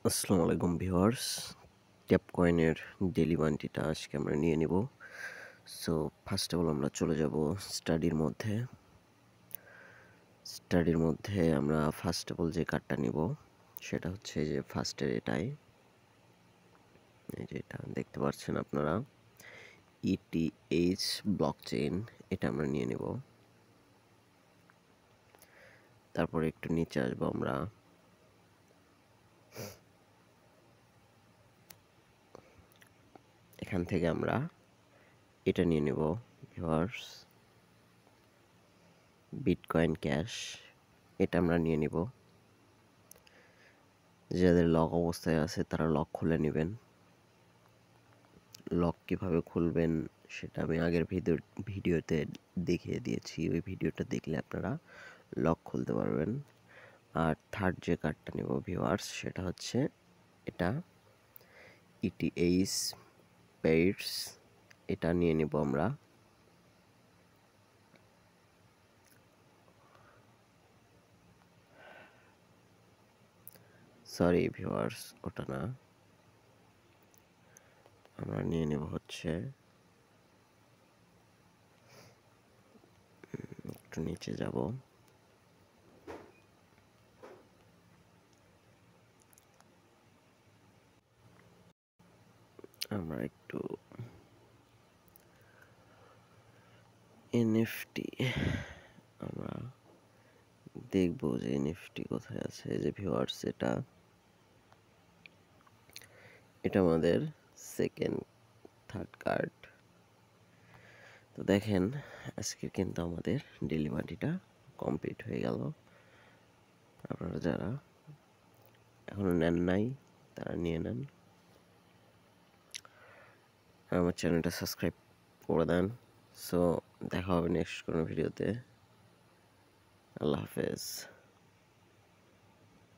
আসসালামু আলাইকুম viewers. Tap কয়েনের ডেইলি ওয়ান্টিটা আজকে আমরা নিয়ে নিব। সো ফার্স্ট অফ অল আমরা চলে যাব স্টাডির মধ্যে। স্টাডির মধ্যে আমরা ফার্স্ট অফ অল যে কার্ডটা নিব সেটা হচ্ছে যে ফার্স্টের এটাই, এই যে এটা দেখতে পাচ্ছেন আপনারা, ETH ব্লকচেইন, এটা আমরা নিয়ে নেব। তারপরে একটু নিচে আসবো আমরা, এখান থেকে আমরা এটা নিয়ে নেব ভিউয়ার্স, বিটকয়েন ক্যাশ, এটা আমরা নিয়ে নিব। যাদের লক অবস্থায় আছে তারা লক খুলে নেবেন। লক কিভাবে খুলবেন সেটা আমি আগের ভিডিওতে দেখিয়ে দিয়েছি, ওই ভিডিওটা দেখলে আপনারা লক খুলতে পারবেন। আর থার্ড যে কার্ডটা নেব ভিউয়ার্স সেটা হচ্ছে এটা, ETH পেইডস, এটা নিয়ে নেব আমরা। সরি ভিউয়ার্স, ওটা না, আমরা নিয়ে নেব হচ্ছে, একটু নিচে যাব, আমরা একটু NFT আমরা দেখবো যে NFT কোথায় আছে। যে ভিউয়ার্স এটা আমাদের সেকেন্ড থার্ড কার্ড। তো দেখেন আজকের কিন্তু আমাদের ডেইলি মাটিটা কমপ্লিট হয়ে গেল। আপনারা যারা এখনো নেন নাই তারা নিয়ে নেন, আর আমার চ্যানেলটা সাবস্ক্রাইব করে দেন। সো দেখা হবে নেক্সট কোনো ভিডিওতে। আল্লাহ হাফেজ।